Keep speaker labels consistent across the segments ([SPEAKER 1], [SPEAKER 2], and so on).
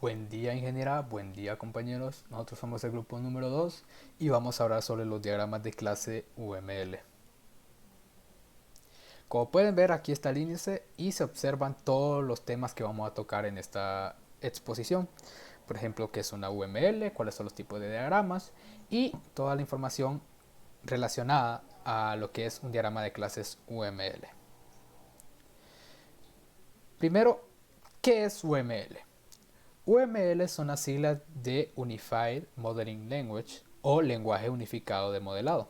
[SPEAKER 1] Buen día ingeniera, buen día compañeros. Nosotros somos el grupo número 2 y vamos a hablar sobre los diagramas de clase UML. Como pueden ver, aquí está el índice y se observan todos los temas que vamos a tocar en esta exposición. Por ejemplo, qué es una UML, cuáles son los tipos de diagramas y toda la información relacionada a lo que es un diagrama de clases UML. Primero, ¿qué es UML? UML son las siglas de Unified Modeling Language o lenguaje unificado de modelado.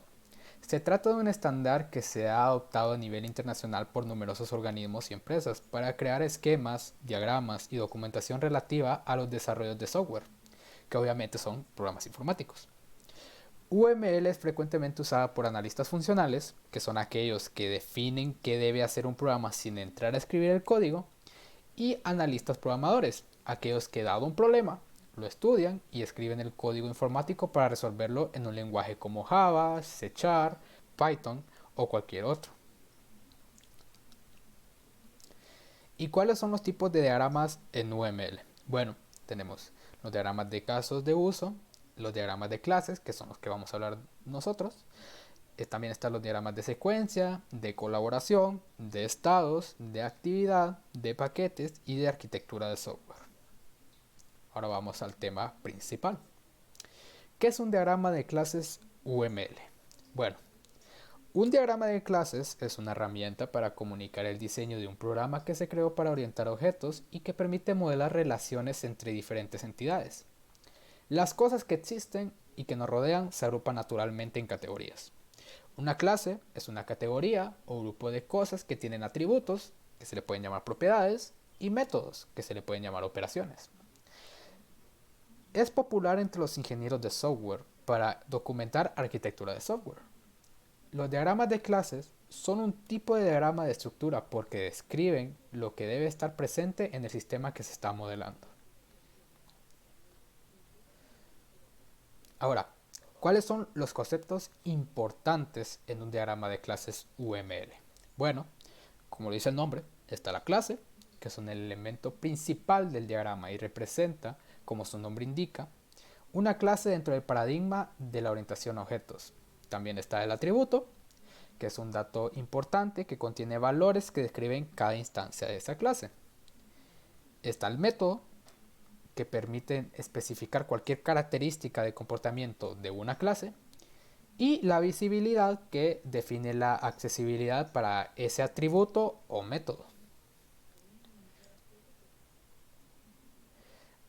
[SPEAKER 1] Se trata de un estándar que se ha adoptado a nivel internacional por numerosos organismos y empresas para crear esquemas, diagramas y documentación relativa a los desarrollos de software, que obviamente son programas informáticos. UML es frecuentemente usada por analistas funcionales, que son aquellos que definen qué debe hacer un programa sin entrar a escribir el código, y analistas programadores, aquellos que dado un problema, lo estudian y escriben el código informático para resolverlo en un lenguaje como Java, C#, Python o cualquier otro. ¿Y cuáles son los tipos de diagramas en UML? Bueno, tenemos los diagramas de casos de uso, los diagramas de clases, que son los que vamos a hablar nosotros. También están los diagramas de secuencia, de colaboración, de estados, de actividad, de paquetes y de arquitectura de software. Ahora vamos al tema principal. ¿Qué es un diagrama de clases UML? Bueno, un diagrama de clases es una herramienta para comunicar el diseño de un programa que se creó para orientar objetos y que permite modelar relaciones entre diferentes entidades. Las cosas que existen y que nos rodean se agrupan naturalmente en categorías. Una clase es una categoría o grupo de cosas que tienen atributos, que se le pueden llamar propiedades, y métodos, que se le pueden llamar operaciones. Es popular entre los ingenieros de software para documentar arquitectura de software. Los diagramas de clases son un tipo de diagrama de estructura porque describen lo que debe estar presente en el sistema que se está modelando. Ahora, ¿cuáles son los conceptos importantes en un diagrama de clases UML? Bueno, como lo dice el nombre, está la clase, que es un elemento principal del diagrama y representa, como su nombre indica, una clase dentro del paradigma de la orientación a objetos. También está el atributo, que es un dato importante que contiene valores que describen cada instancia de esa clase. Está el método, que permite especificar cualquier característica de comportamiento de una clase. Y la visibilidad, que define la accesibilidad para ese atributo o método.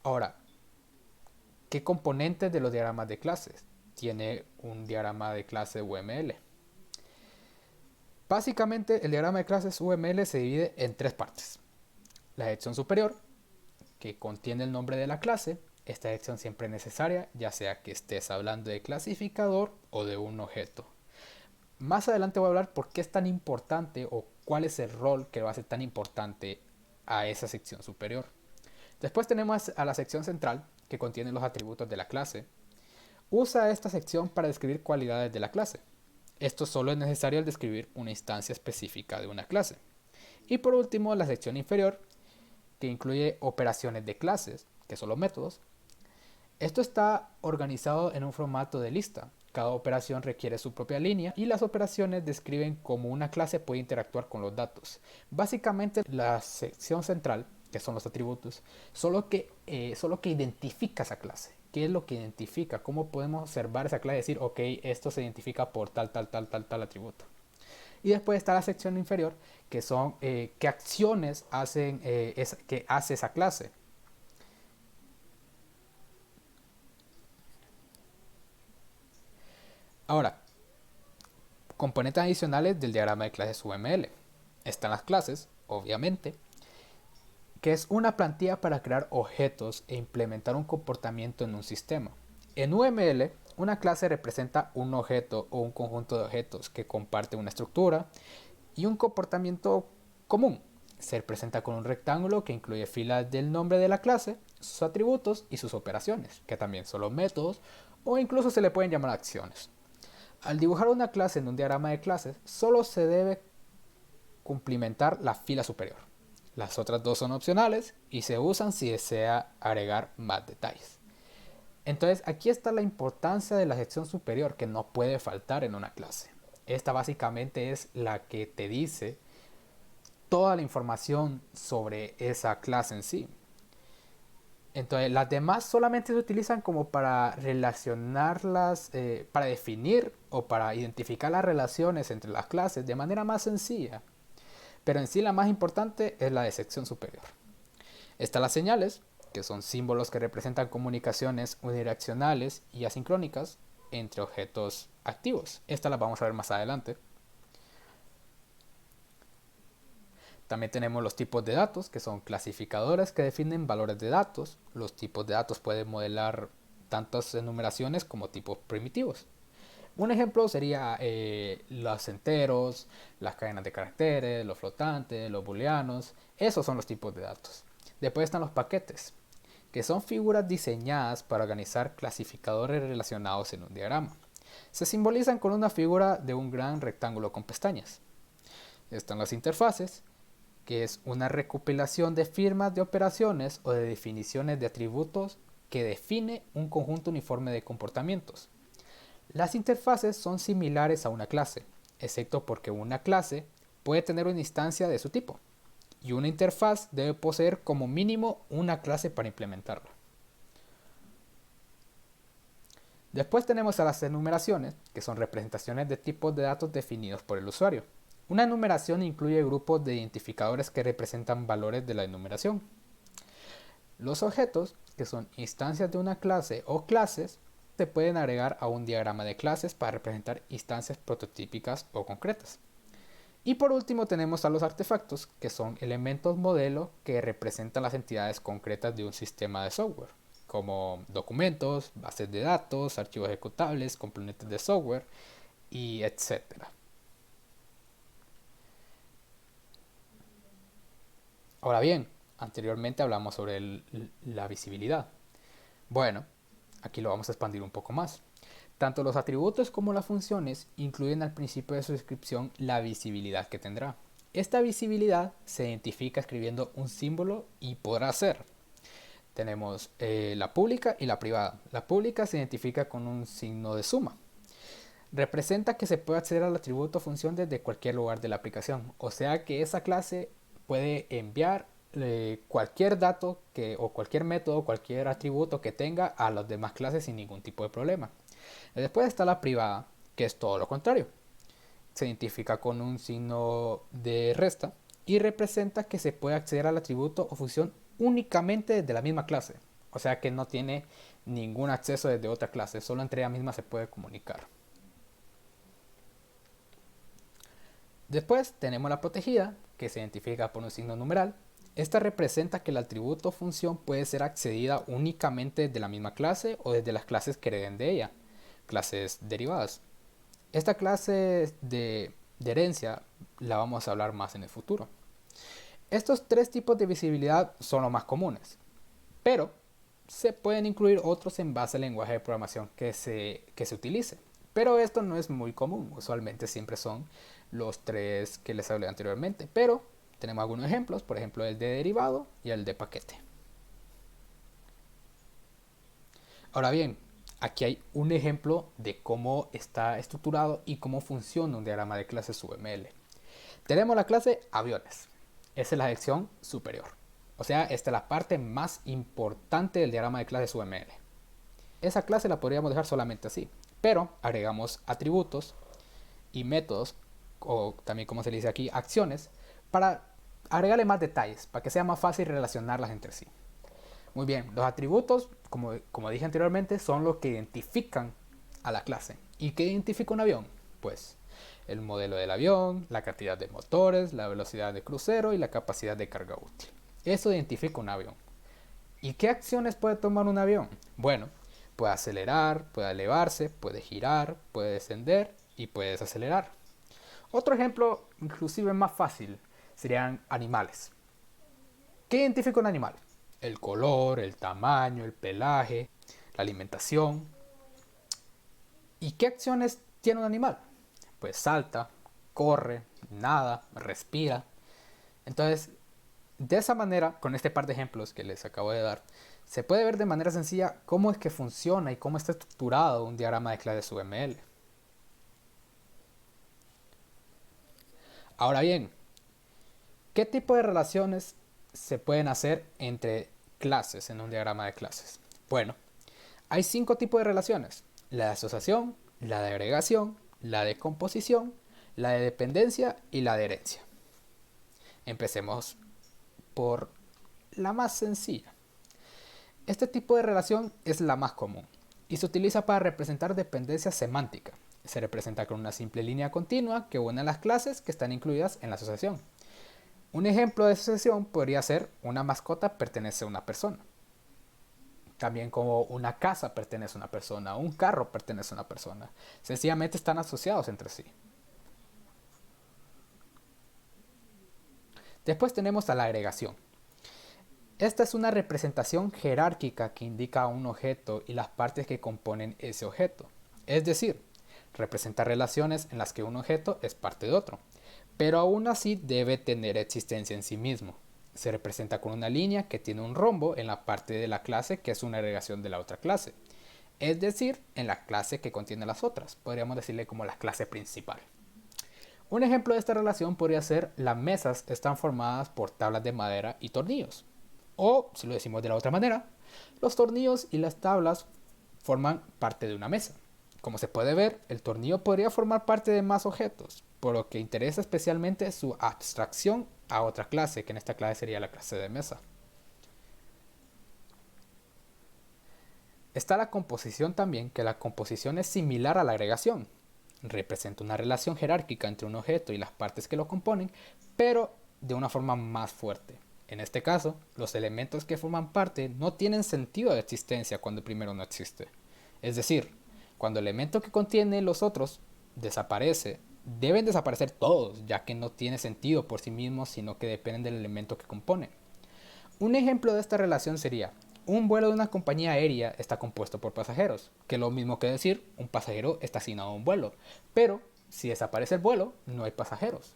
[SPEAKER 1] Ahora, ¿qué componentes de los diagramas de clases tiene un diagrama de clase UML? Básicamente, el diagrama de clases UML se divide en tres partes. La sección superior, que contiene el nombre de la clase. Esta sección siempre es necesaria, ya sea que estés hablando de clasificador o de un objeto. Más adelante voy a hablar por qué es tan importante o cuál es el rol que va a ser tan importante a esa sección superior. Después tenemos a la sección central, que contiene los atributos de la clase. Usa esta sección para describir cualidades de la clase. Esto solo es necesario al describir una instancia específica de una clase. Y por último, la sección inferior, que incluye operaciones de clases, que son los métodos. Esto está organizado en un formato de lista. Cada operación requiere su propia línea y las operaciones describen cómo una clase puede interactuar con los datos. Básicamente la sección central, que son los atributos, solo que identifica esa clase. ¿Qué es lo que identifica? ¿Cómo podemos observar esa clase y decir, ok, esto se identifica por tal atributo? Y después está la sección inferior, que son qué acciones que hace esa clase. Ahora, componentes adicionales del diagrama de clases UML. Están las clases, obviamente, que es una plantilla para crear objetos e implementar un comportamiento en un sistema. En UML, una clase representa un objeto o un conjunto de objetos que comparte una estructura y un comportamiento común. Se representa con un rectángulo que incluye filas del nombre de la clase, sus atributos y sus operaciones, que también son los métodos o incluso se le pueden llamar acciones. Al dibujar una clase en un diagrama de clases, solo se debe cumplimentar la fila superior. Las otras dos son opcionales y se usan si desea agregar más detalles. Entonces aquí está la importancia de la sección superior que no puede faltar en una clase. Esta básicamente es la que te dice toda la información sobre esa clase en sí. Entonces las demás solamente se utilizan como para relacionarlas, para definir o para identificar las relaciones entre las clases de manera más sencilla. Pero en sí la más importante es la de sección superior. Están las señales, que son símbolos que representan comunicaciones unidireccionales y asincrónicas entre objetos activos. Estas las vamos a ver más adelante. También tenemos los tipos de datos, que son clasificadores que definen valores de datos. Los tipos de datos pueden modelar tantas enumeraciones como tipos primitivos. Un ejemplo sería los enteros, las cadenas de caracteres, los flotantes, los booleanos. Esos son los tipos de datos. Después están los paquetes, que son figuras diseñadas para organizar clasificadores relacionados en un diagrama. Se simbolizan con una figura de un gran rectángulo con pestañas. Están las interfaces, que es una recopilación de firmas de operaciones o de definiciones de atributos que define un conjunto uniforme de comportamientos. Las interfaces son similares a una clase, excepto porque una clase puede tener una instancia de su tipo, y una interfaz debe poseer como mínimo una clase para implementarla. Después tenemos a las enumeraciones, que son representaciones de tipos de datos definidos por el usuario. Una enumeración incluye grupos de identificadores que representan valores de la enumeración. Los objetos, que son instancias de una clase o clases, se pueden agregar a un diagrama de clases para representar instancias prototípicas o concretas. Y por último tenemos a los artefactos, que son elementos modelo que representan las entidades concretas de un sistema de software, como documentos, bases de datos, archivos ejecutables, componentes de software y etcétera. Ahora bien, anteriormente hablamos sobre la visibilidad. Bueno, aquí lo vamos a expandir un poco más. Tanto los atributos como las funciones incluyen al principio de su descripción la visibilidad que tendrá. Esta visibilidad se identifica escribiendo un símbolo y podrá ser. Tenemos la pública y la privada. La pública se identifica con un signo de suma. Representa que se puede acceder al atributo o función desde cualquier lugar de la aplicación. O sea que esa clase puede enviar cualquier dato o cualquier método, cualquier atributo que tenga a las demás clases sin ningún tipo de problema. Después está la privada, que es todo lo contrario. Se identifica con un signo de resta y representa que se puede acceder al atributo o función únicamente desde la misma clase. O sea que no tiene ningún acceso desde otra clase, solo entre ellas mismas se puede comunicar. Después tenemos la protegida, que se identifica por un signo numeral. Esta representa que el atributo o función puede ser accedida únicamente desde la misma clase o desde las clases que hereden de ella, clases derivadas. Esta clase de herencia la vamos a hablar más en el futuro. Estos tres tipos de visibilidad son los más comunes, pero se pueden incluir otros en base al lenguaje de programación que se utilice. Pero esto no es muy común, usualmente siempre son los tres que les hablé anteriormente, pero tenemos algunos ejemplos, por ejemplo el de derivado y el de paquete. Ahora bien, aquí hay un ejemplo de cómo está estructurado y cómo funciona un diagrama de clases UML. Tenemos la clase aviones, esa es la sección superior, o sea, esta es la parte más importante del diagrama de clases UML. Esa clase la podríamos dejar solamente así, pero agregamos atributos y métodos, o también como se le dice aquí, acciones, para agregarle más detalles, para que sea más fácil relacionarlas entre sí. Muy bien, los atributos, como dije anteriormente, son los que identifican a la clase. ¿Y qué identifica un avión? Pues el modelo del avión, la cantidad de motores, la velocidad de crucero y la capacidad de carga útil. Eso identifica un avión. ¿Y qué acciones puede tomar un avión? Bueno, puede acelerar, puede elevarse, puede girar, puede descender y puede desacelerar. Otro ejemplo, inclusive más fácil, serían animales. ¿Qué identifica un animal? El color, el tamaño, el pelaje, la alimentación. ¿Y qué acciones tiene un animal? Pues salta, corre, nada, respira. Entonces, De esa manera, con este par de ejemplos que les acabo de dar, se puede ver de manera sencilla cómo es que funciona y cómo está estructurado un diagrama de clases UML. Ahora bien, ¿qué tipo de relaciones se pueden hacer entre clases en un diagrama de clases? Bueno, hay 5 tipos de relaciones: la de asociación, la de agregación, la de composición, la de dependencia y la de herencia. Empecemos por la más sencilla. Este tipo de relación es la más común y se utiliza para representar dependencia semántica. Se representa con una simple línea continua que une las clases que están incluidas en la asociación. Un ejemplo de asociación podría ser: una mascota pertenece a una persona. También como una casa pertenece a una persona, un carro pertenece a una persona. Sencillamente están asociados entre sí. Después tenemos a la agregación. Esta es una representación jerárquica que indica un objeto y las partes que componen ese objeto. Es decir, representa relaciones en las que un objeto es parte de otro, pero aún así debe tener existencia en sí mismo. Se representa con una línea que tiene un rombo en la parte de la clase que es una agregación de la otra clase. Es decir, en la clase que contiene las otras. Podríamos decirle como la clase principal. Un ejemplo de esta relación podría ser: las mesas están formadas por tablas de madera y tornillos. O, si lo decimos de la otra manera, los tornillos y las tablas forman parte de una mesa. Como se puede ver, el tornillo podría formar parte de más objetos, por lo que interesa especialmente su abstracción a otra clase, que en esta clase sería la clase de mesa. Está la composición también, que la composición es similar a la agregación. Representa una relación jerárquica entre un objeto y las partes que lo componen, pero de una forma más fuerte. En este caso, los elementos que forman parte no tienen sentido de existencia cuando el primero no existe. Es decir, cuando el elemento que contiene los otros desaparece, deben desaparecer todos, ya que no tiene sentido por sí mismos, sino que dependen del elemento que compone. Un ejemplo de esta relación sería: un vuelo de una compañía aérea está compuesto por pasajeros, que es lo mismo que decir un pasajero está asignado a un vuelo, pero si desaparece el vuelo, no hay pasajeros.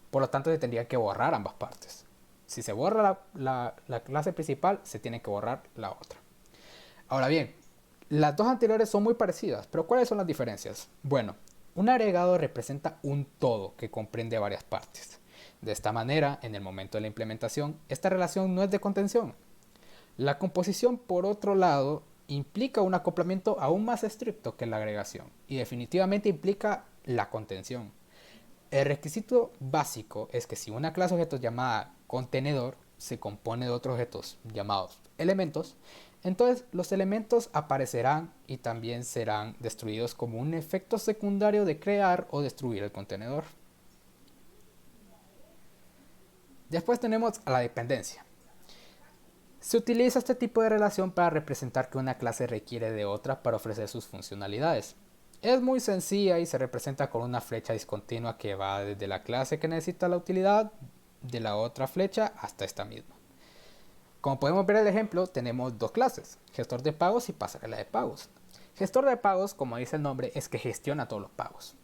[SPEAKER 1] Por lo tanto, se tendría que borrar ambas partes. Si se borra la clase principal, se tiene que borrar la otra. Ahora bien, las dos anteriores son muy parecidas, pero ¿cuáles son las diferencias? Bueno, un agregado representa un todo que comprende varias partes. De esta manera, en el momento de la implementación, esta relación no es de contención. La composición, por otro lado, implica un acoplamiento aún más estricto que la agregación y definitivamente implica la contención. El requisito básico es que si una clase de objetos llamada contenedor se compone de otros objetos llamados elementos, entonces los elementos aparecerán y también serán destruidos como un efecto secundario de crear o destruir el contenedor. Después tenemos a la dependencia. Se utiliza este tipo de relación para representar que una clase requiere de otra para ofrecer sus funcionalidades. Es muy sencilla y se representa con una flecha discontinua que va desde la clase que necesita la utilidad de la otra flecha hasta esta misma. Como podemos ver en el ejemplo, tenemos dos clases: gestor de pagos y pasarela de pagos. Gestor de pagos, como dice el nombre, es que gestiona todos los pagos.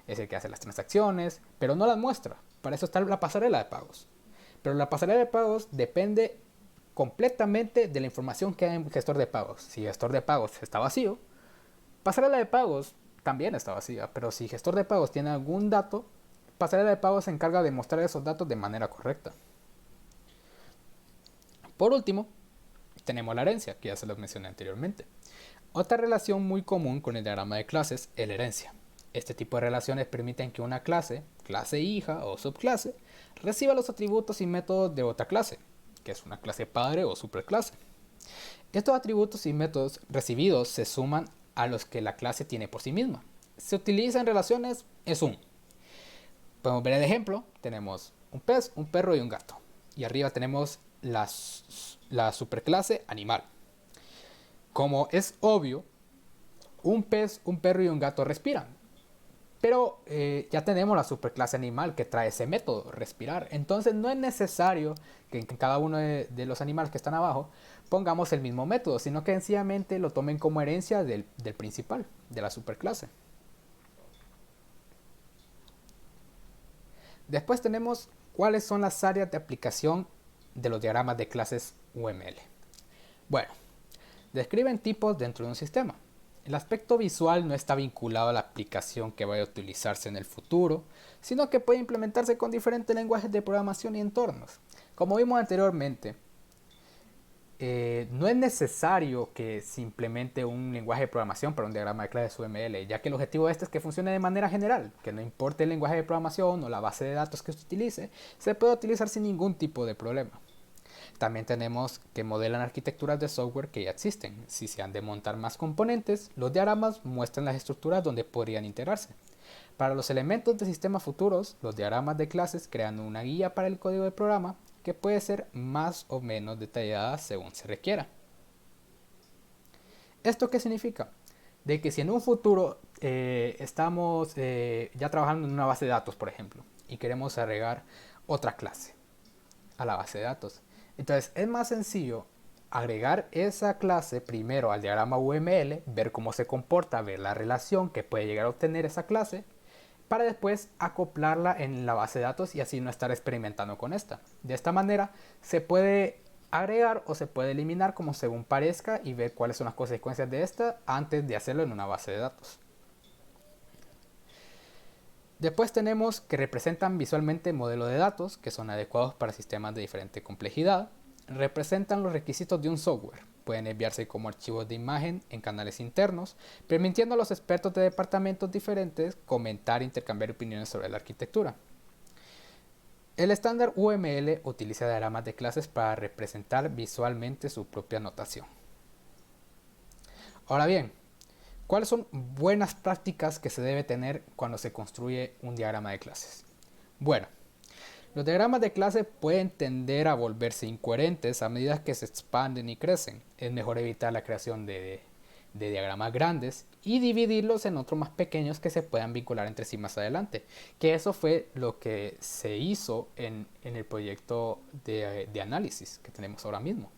[SPEAKER 1] Es el que hace las transacciones, pero no las muestra. Para eso está la pasarela de pagos. Pero la pasarela de pagos depende completamente de la información que hay en gestor de pagos. Si gestor de pagos está vacío, pasarela de pagos también está vacía. Pero si gestor de pagos tiene algún dato, pasarela de pagos se encarga de mostrar esos datos de manera correcta. Por último, tenemos la herencia, que ya se los mencioné anteriormente. Otra relación muy común con el diagrama de clases es la herencia. Este tipo de relaciones permiten que una clase, clase hija o subclase, reciba los atributos y métodos de otra clase, que es una clase padre o superclase. Estos atributos y métodos recibidos se suman a los que la clase tiene por sí misma. Se utiliza en relaciones es un. Podemos ver el ejemplo: tenemos un pez, un perro y un gato. Y arriba tenemos la superclase animal. Como es obvio, un pez, un perro y un gato respiran. Pero ya tenemos la superclase animal que trae ese método, respirar. Entonces no es necesario que en cada uno de los animales que están abajo pongamos el mismo método, sino que sencillamente lo tomen como herencia del principal, de la superclase. Después tenemos cuáles son las áreas de aplicación de los diagramas de clases UML. Bueno, describen tipos dentro de un sistema. El aspecto visual no está vinculado a la aplicación que vaya a utilizarse en el futuro, sino que puede implementarse con diferentes lenguajes de programación y entornos. Como vimos anteriormente, no es necesario que se implemente un lenguaje de programación para un diagrama de clases UML, ya que el objetivo de este es que funcione de manera general, que no importe el lenguaje de programación o la base de datos que se utilice, se puede utilizar sin ningún tipo de problema. También tenemos que modelan arquitecturas de software que ya existen. Si se han de montar más componentes, los diagramas muestran las estructuras donde podrían integrarse. Para los elementos de sistemas futuros, los diagramas de clases crean una guía para el código del programa que puede ser más o menos detallada según se requiera. ¿Esto qué significa? De que si en un futuro estamos ya trabajando en una base de datos, por ejemplo, y queremos agregar otra clase a la base de datos, entonces es más sencillo agregar esa clase primero al diagrama UML, ver cómo se comporta, ver la relación que puede llegar a obtener esa clase, para después acoplarla en la base de datos y así no estar experimentando con esta. De esta manera se puede agregar o se puede eliminar como según parezca y ver cuáles son las consecuencias de esta antes de hacerlo en una base de datos. Después tenemos que representan visualmente modelos de datos que son adecuados para sistemas de diferente complejidad. Representan los requisitos de un software. Pueden enviarse como archivos de imagen en canales internos, permitiendo a los expertos de departamentos diferentes comentar e intercambiar opiniones sobre la arquitectura. El estándar UML utiliza diagramas de clases para representar visualmente su propia notación. Ahora bien, ¿cuáles son buenas prácticas que se debe tener cuando se construye un diagrama de clases? Bueno, los diagramas de clase pueden tender a volverse incoherentes a medida que se expanden y crecen. Es mejor evitar la creación de diagramas grandes y dividirlos en otros más pequeños que se puedan vincular entre sí más adelante. Que eso fue lo que se hizo en el proyecto de análisis que tenemos ahora mismo.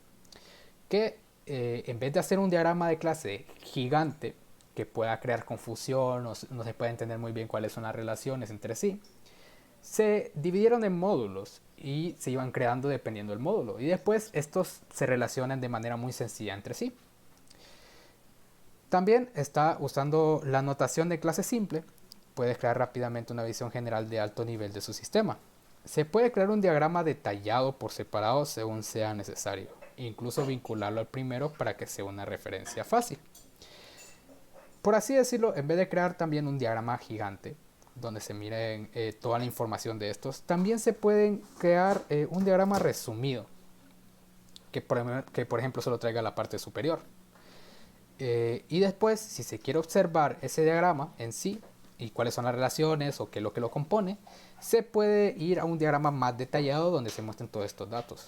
[SPEAKER 1] Que en vez de hacer un diagrama de clase gigante que pueda crear confusión o no se puede entender muy bien cuáles son las relaciones entre sí, se dividieron en módulos y se iban creando dependiendo del módulo y después estos se relacionan de manera muy sencilla entre sí. También está usando la notación de clase simple, puedes crear rápidamente una visión general de alto nivel de su sistema. Se puede crear un diagrama detallado por separado según sea necesario, incluso vincularlo al primero para que sea una referencia fácil. Por así decirlo, en vez de crear también un diagrama gigante, donde se miren toda la información de estos, también se pueden crear un diagrama resumido, que por ejemplo solo traiga la parte superior. Y después, si se quiere observar ese diagrama en sí, y cuáles son las relaciones o qué es lo que lo compone, se puede ir a un diagrama más detallado donde se muestren todos estos datos.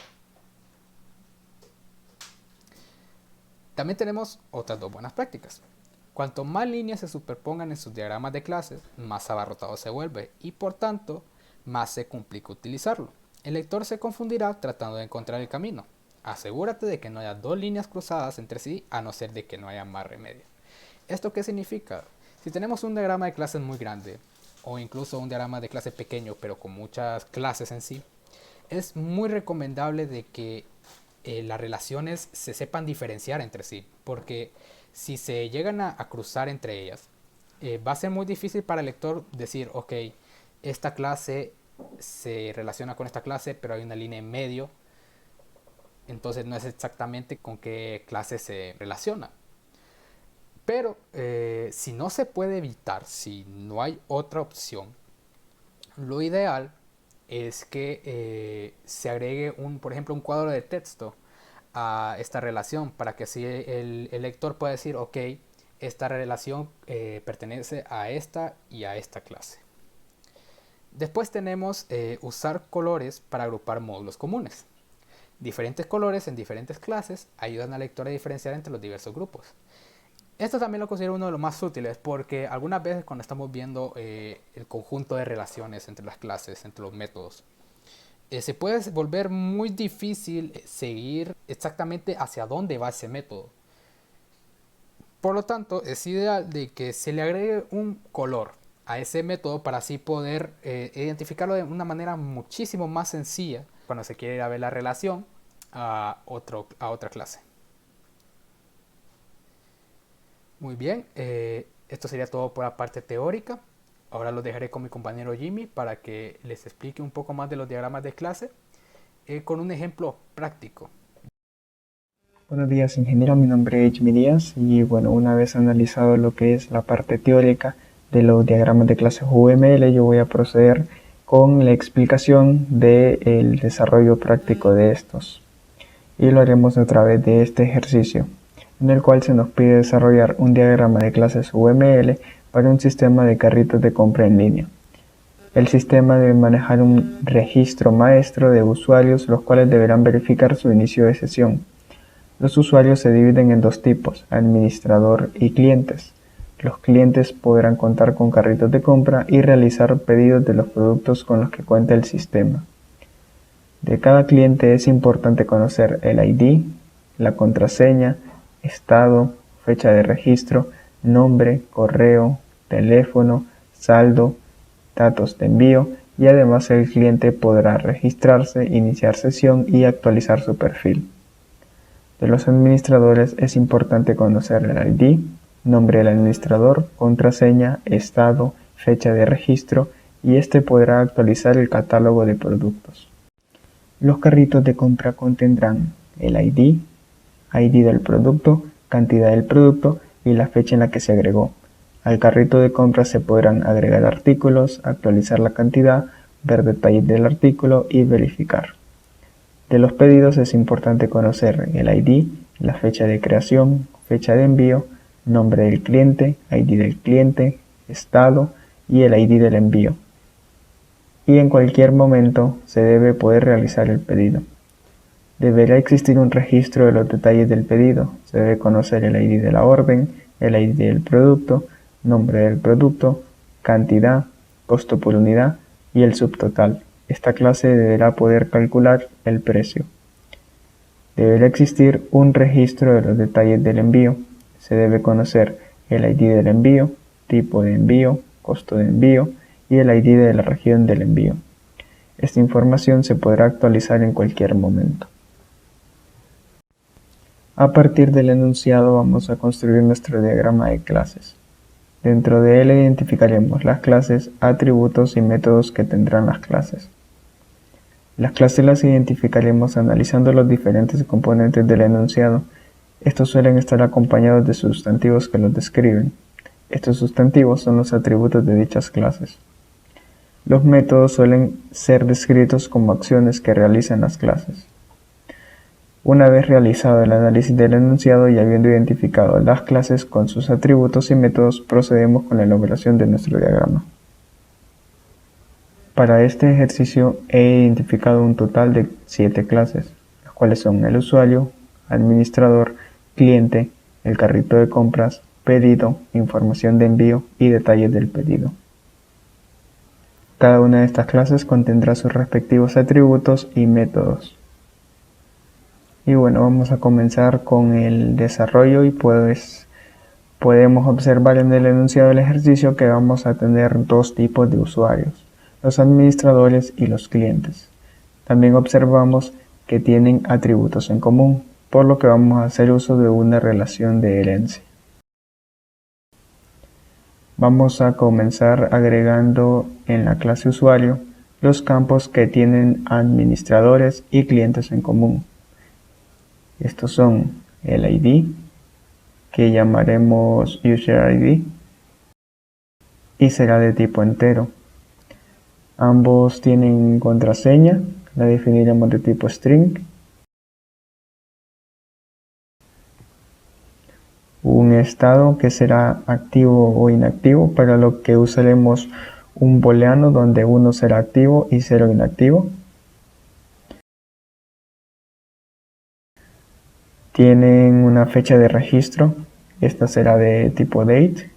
[SPEAKER 1] También tenemos otras dos buenas prácticas. Cuanto más líneas se superpongan en sus diagramas de clases, más abarrotado se vuelve y por tanto más se complica utilizarlo. El lector se confundirá tratando de encontrar el camino. Asegúrate de que no haya dos líneas cruzadas entre sí a no ser de que no haya más remedio. ¿Esto qué significa? Si tenemos un diagrama de clases muy grande o incluso un diagrama de clase pequeño pero con muchas clases en sí, es muy recomendable de que las relaciones se sepan diferenciar entre sí, porque si se llegan a cruzar entre ellas, va a ser muy difícil para el lector decir, ok, esta clase se relaciona con esta clase, pero hay una línea en medio, entonces no es exactamente con qué clase se relaciona. Pero si no se puede evitar, si no hay otra opción, lo ideal es que se agregue por ejemplo, un cuadro de texto a esta relación para que así el lector pueda decir, ok, esta relación pertenece a esta y a esta clase. Después tenemos usar colores para agrupar módulos comunes. Diferentes colores en diferentes clases ayudan al lector a diferenciar entre los diversos grupos. Esto también lo considero uno de los más útiles porque algunas veces cuando estamos viendo el conjunto de relaciones entre las clases, entre los métodos, se puede volver muy difícil seguir exactamente hacia dónde va ese método. Por lo tanto, es ideal de que se le agregue un color a ese método para así poder identificarlo de una manera muchísimo más sencilla cuando se quiere ir a ver la relación a otra clase. Muy bien, esto sería todo por la parte teórica. Ahora los dejaré con mi compañero Jimmy para que les explique un poco más de los diagramas de clase con un ejemplo práctico.
[SPEAKER 2] Buenos días, ingeniero. Mi nombre es Jimmy Díaz y bueno, una vez analizado lo que es la parte teórica de los diagramas de clases UML, yo voy a proceder con la explicación del desarrollo práctico de estos. Y lo haremos a través de este ejercicio, en el cual se nos pide desarrollar un diagrama de clases UML para un sistema de carritos de compra en línea. El sistema debe manejar un registro maestro de usuarios, los cuales deberán verificar su inicio de sesión. Los usuarios se dividen en dos tipos, administrador y clientes. Los clientes podrán contar con carritos de compra y realizar pedidos de los productos con los que cuenta el sistema. De cada cliente es importante conocer el ID, la contraseña, estado, fecha de registro, nombre, correo, teléfono, saldo, datos de envío y además el cliente podrá registrarse, iniciar sesión y actualizar su perfil. De los administradores es importante conocer el ID, nombre del administrador, contraseña, estado, fecha de registro y este podrá actualizar el catálogo de productos. Los carritos de compra contendrán el ID del producto, cantidad del producto y la fecha en la que se agregó. Al carrito de compra se podrán agregar artículos, actualizar la cantidad, ver detalles del artículo y verificar. De los pedidos es importante conocer el ID, la fecha de creación, fecha de envío, nombre del cliente, ID del cliente, estado y el ID del envío. Y en cualquier momento se debe poder realizar el pedido. Deberá existir un registro de los detalles del pedido. Se debe conocer el ID de la orden, el ID del producto, nombre del producto, cantidad, costo por unidad y el subtotal. Esta clase deberá poder calcular el precio. Deberá existir un registro de los detalles del envío. Se debe conocer el ID del envío, tipo de envío, costo de envío y el ID de la región del envío. Esta información se podrá actualizar en cualquier momento. A partir del enunciado vamos a construir nuestro diagrama de clases. Dentro de él identificaremos las clases, atributos y métodos que tendrán las clases. Las clases las identificaremos analizando los diferentes componentes del enunciado. Estos suelen estar acompañados de sustantivos que los describen. Estos sustantivos son los atributos de dichas clases. Los métodos suelen ser descritos como acciones que realizan las clases. Una vez realizado el análisis del enunciado y habiendo identificado las clases con sus atributos y métodos, procedemos con la elaboración de nuestro diagrama. Para este ejercicio he identificado un total de 7 clases, las cuales son el usuario, administrador, cliente, el carrito de compras, pedido, información de envío y detalles del pedido. Cada una de estas clases contendrá sus respectivos atributos y métodos. Y bueno, vamos a comenzar con el desarrollo y pues podemos observar en el enunciado del ejercicio que vamos a tener dos tipos de usuarios, los administradores y los clientes. También observamos que tienen atributos en común, por lo que vamos a hacer uso de una relación de herencia. Vamos a comenzar agregando en la clase usuario los campos que tienen administradores y clientes en común. Estos son el ID, que llamaremos User ID, y será de tipo entero. Ambos tienen contraseña, la definiremos de tipo string. Un estado que será activo o inactivo, para lo que usaremos un booleano donde 1 será activo y 0 inactivo. Tienen una fecha de registro, esta será de tipo date.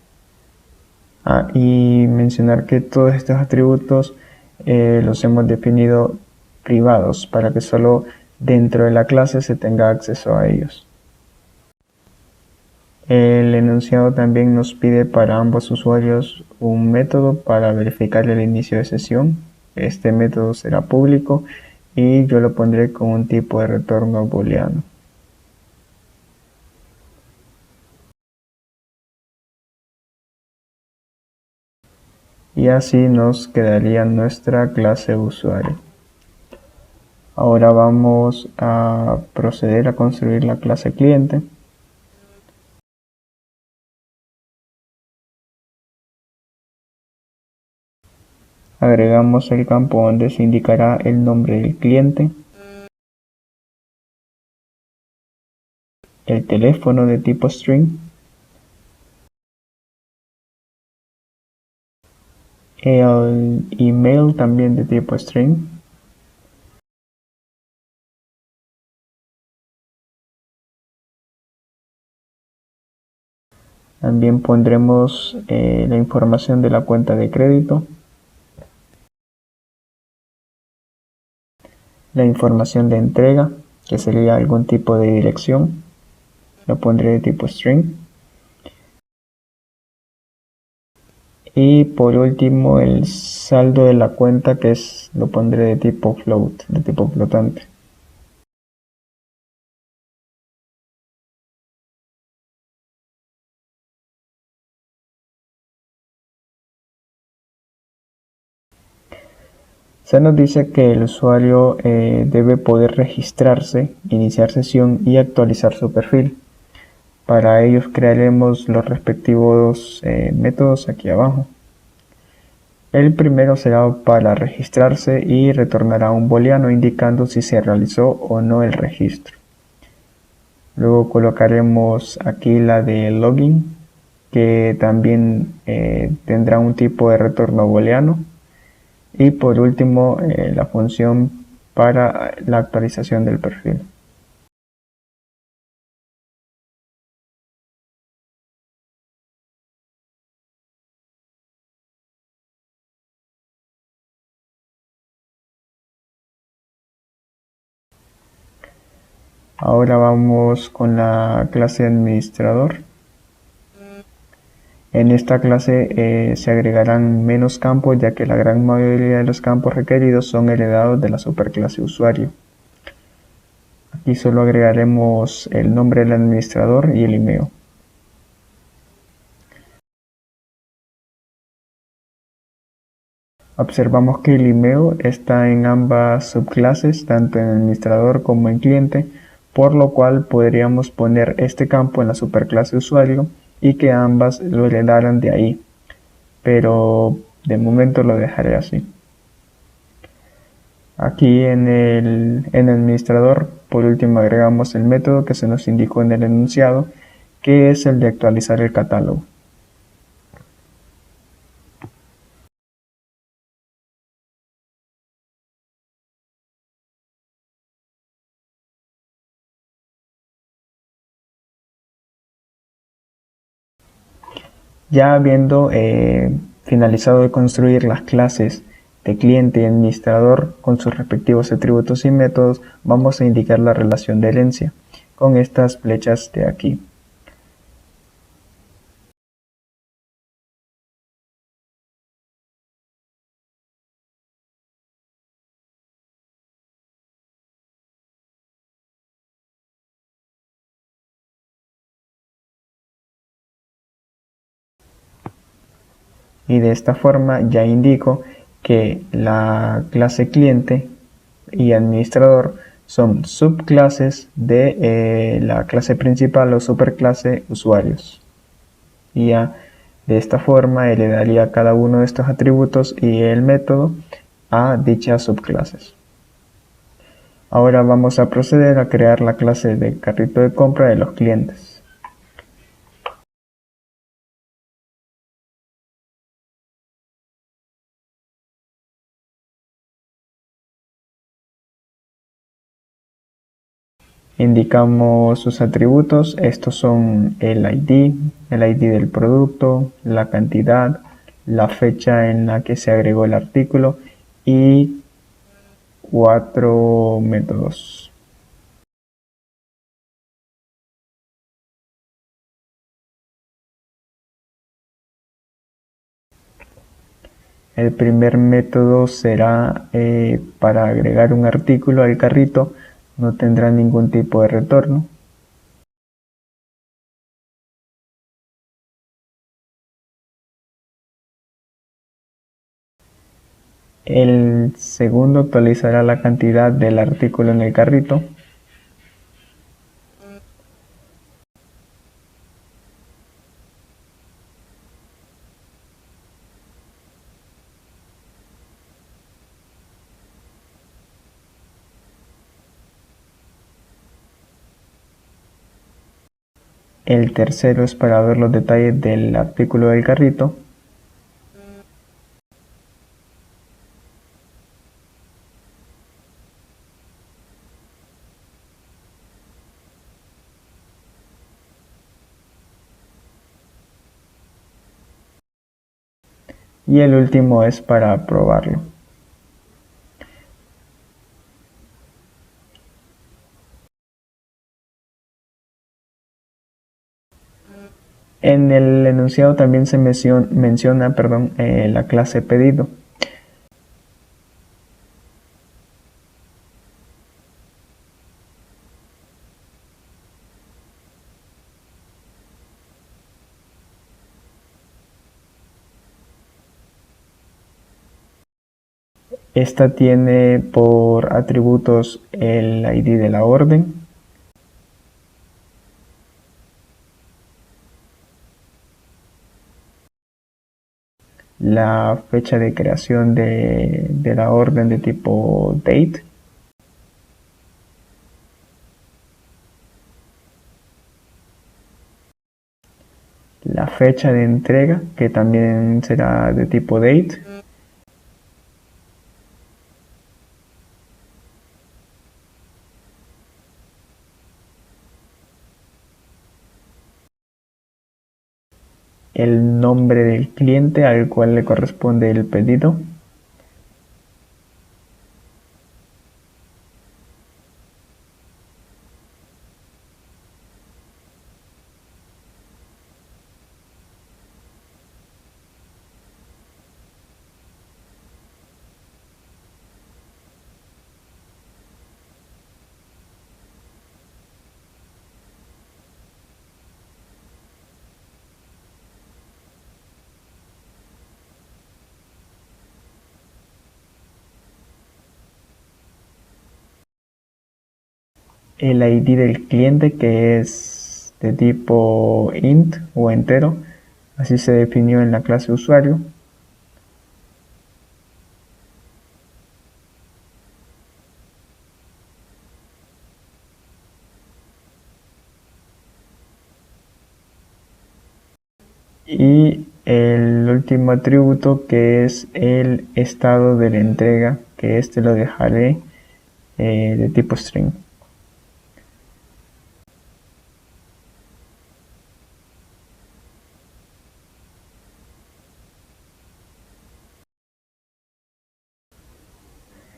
[SPEAKER 2] Y mencionar que todos estos atributos los hemos definido privados para que solo dentro de la clase se tenga acceso a ellos. El enunciado también nos pide para ambos usuarios un método para verificar el inicio de sesión. Este método será público y yo lo pondré con un tipo de retorno booleano. Y así nos quedaría nuestra clase usuario. Ahora vamos a proceder a construir la clase cliente. Agregamos el campo donde se indicará el nombre del cliente, el teléfono de tipo string, el email también de tipo string, también pondremos la información de la cuenta de crédito, la información de entrega, que sería algún tipo de dirección, lo pondré de tipo string. Y por último el saldo de la cuenta, que lo pondré de tipo float, de tipo flotante. Se nos dice que el usuario debe poder registrarse, iniciar sesión y actualizar su perfil. Para ellos crearemos los respectivos métodos aquí abajo. El primero será para registrarse y retornará un booleano indicando si se realizó o no el registro. Luego colocaremos aquí la de login, que también tendrá un tipo de retorno booleano. Y por último, la función para la actualización del perfil. Ahora vamos con la clase administrador. En esta clase se agregarán menos campos, ya que la gran mayoría de los campos requeridos son heredados de la superclase usuario. Aquí solo agregaremos el nombre del administrador y el email. Observamos que el email está en ambas subclases, tanto en administrador como en cliente, por lo cual podríamos poner este campo en la superclase usuario y que ambas lo heredaran de ahí, pero de momento lo dejaré así. Aquí en el administrador, por último, agregamos el método que se nos indicó en el enunciado, que es el de actualizar el catálogo. Ya habiendo finalizado de construir las clases de cliente y administrador con sus respectivos atributos y métodos, vamos a indicar la relación de herencia con estas flechas de aquí. Y de esta forma ya indico que la clase cliente y administrador son subclases de la clase principal o superclase usuarios. Y ya de esta forma le daría cada uno de estos atributos y el método a dichas subclases. Ahora vamos a proceder a crear la clase de carrito de compra de los clientes. Indicamos sus atributos, estos son el ID del producto, la cantidad, la fecha en la que se agregó el artículo y 4 métodos. El primer método será para agregar un artículo al carrito, no tendrá ningún tipo de retorno. El segundo actualizará la cantidad del artículo en el carrito. El tercero es para ver los detalles del artículo del carrito. Y el último es para probarlo. En el enunciado también se menciona la clase pedido. Esta tiene por atributos el ID de la orden, la fecha de creación de la orden de tipo date, la fecha de entrega, que también será de tipo date, el nombre del cliente al cual le corresponde el pedido, el ID del cliente, que es de tipo int o entero, así se definió en la clase usuario, y el último atributo, que es el estado de la entrega, que este lo dejaré de tipo string.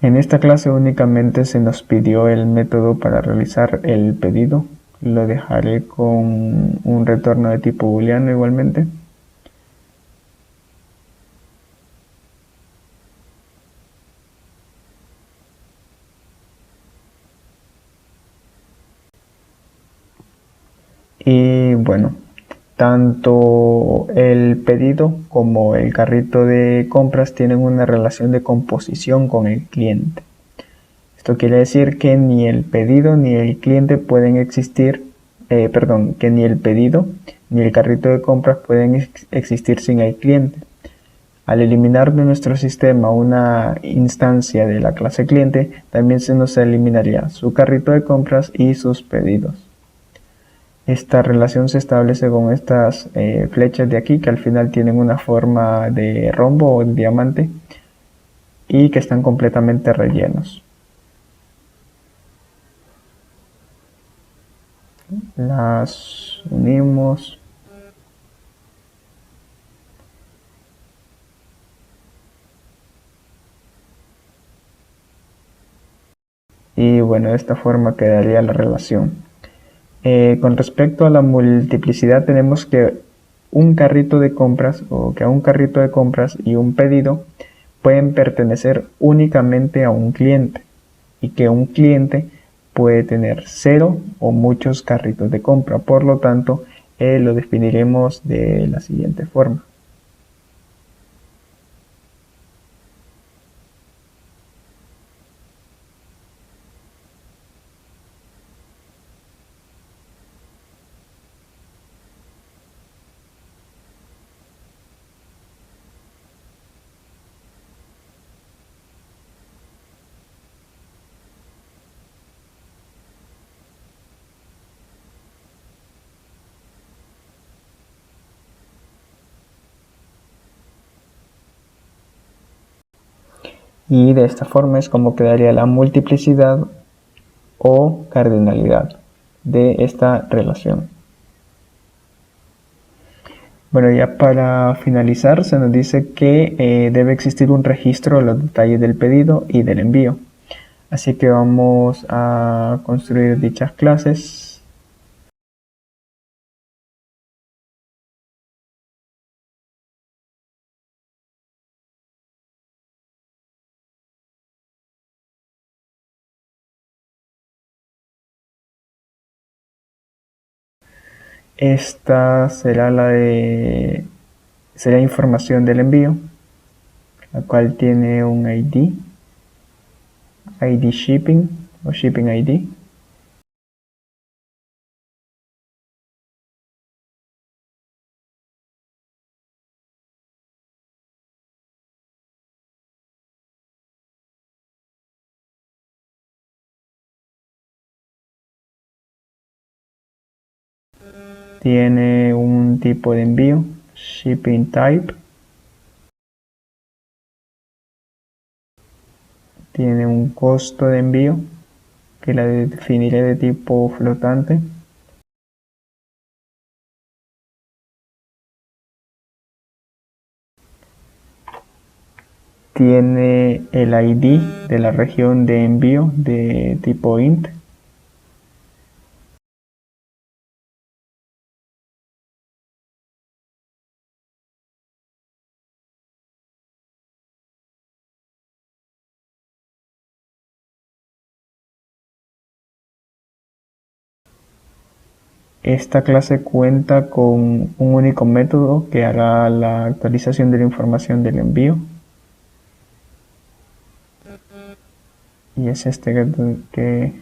[SPEAKER 2] En esta clase únicamente se nos pidió el método para realizar el pedido. Lo dejaré con un retorno de tipo booleano igualmente. Y bueno, tanto el pedido como el carrito de compras tienen una relación de composición con el cliente. Esto quiere decir que ni el pedido ni el cliente pueden existir, que ni el pedido ni el carrito de compras pueden existir sin el cliente. Al eliminar de nuestro sistema una instancia de la clase cliente, también se nos eliminaría su carrito de compras y sus pedidos. Esta relación se establece con estas flechas de aquí, que al final tienen una forma de rombo o de diamante y que están completamente rellenos. Las unimos. Y bueno, de esta forma quedaría la relación. Con respecto a la multiplicidad, tenemos que un carrito de compras o que a un carrito de compras y un pedido pueden pertenecer únicamente a un cliente y que un cliente puede tener 0 o muchos carritos de compra. Por lo tanto, lo definiremos de la siguiente forma. Y de esta forma es como quedaría la multiplicidad o cardinalidad de esta relación. Bueno, ya para finalizar se nos dice que debe existir un registro de los detalles del pedido y del envío. Así que vamos a construir dichas clases. Esta será será información del envío, la cual tiene un ID shipping o shipping ID. Tiene un tipo de envío, shipping type. Tiene un costo de envío que la definiré de tipo flotante. Tiene el ID de la región de envío de tipo int. Esta clase cuenta con un único método que hará la actualización de la información del envío. Y es este que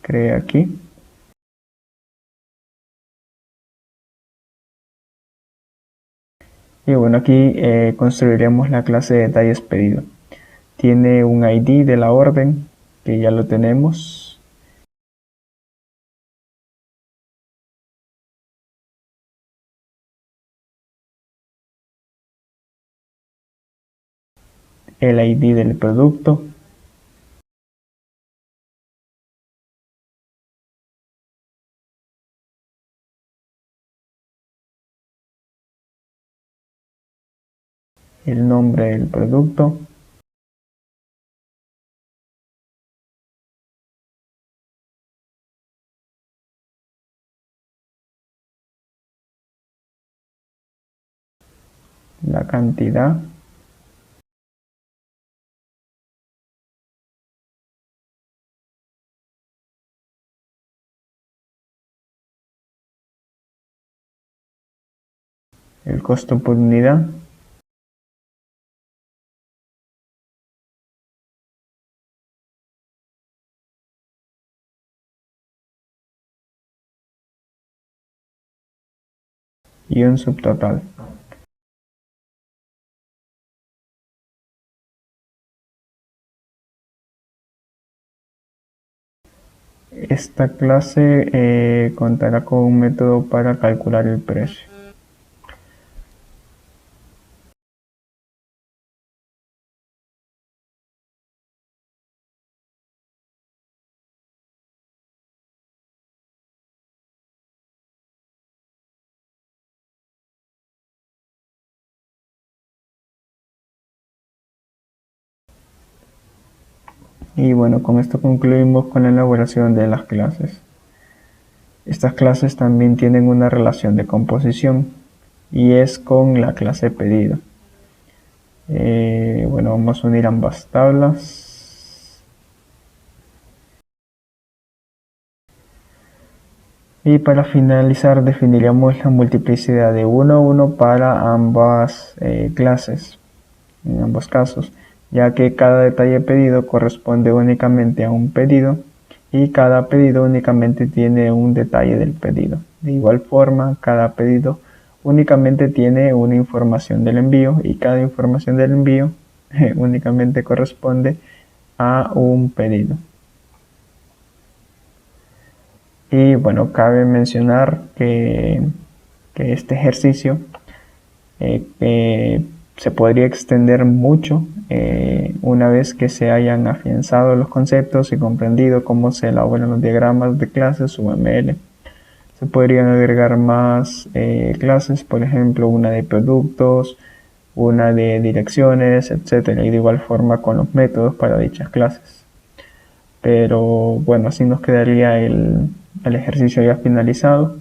[SPEAKER 2] creé aquí. Y bueno, aquí construiremos la clase de detalles pedido. Tiene un ID de la orden, que ya lo tenemos. El ID del producto. El nombre del producto. La cantidad. El costo por unidad. Y un subtotal. Esta clase contará con un método para calcular el precio. Y bueno, con esto concluimos con la elaboración de las clases. Estas clases también tienen una relación de composición. y es con la clase pedido. Bueno, vamos a unir ambas tablas. Y para finalizar definiríamos la multiplicidad de 1 a 1 para ambas clases, en ambos casos, ya que cada detalle pedido corresponde únicamente a un pedido y cada pedido únicamente tiene un detalle del pedido. De igual forma, cada pedido únicamente tiene una información del envío y cada información del envío únicamente corresponde a un pedido. Y bueno, cabe mencionar que este ejercicio se podría extender mucho una vez que se hayan afianzado los conceptos y comprendido cómo se elaboran los diagramas de clases UML. Se podrían agregar más clases, por ejemplo, una de productos, una de direcciones, etcétera, y de igual forma con los métodos para dichas clases. Pero bueno, así nos quedaría el ejercicio ya finalizado.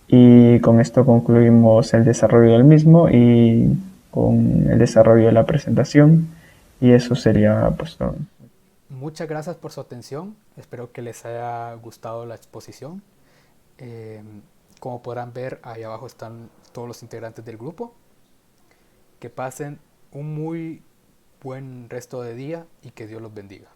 [SPEAKER 2] Y con esto concluimos el desarrollo del mismo y con el desarrollo de la presentación. Y eso sería pues todo.
[SPEAKER 1] Muchas gracias por su atención. Espero que les haya gustado la exposición. Eh, Como podrán ver, ahí abajo están todos los integrantes del grupo. Que pasen un muy buen resto de día y que Dios los bendiga.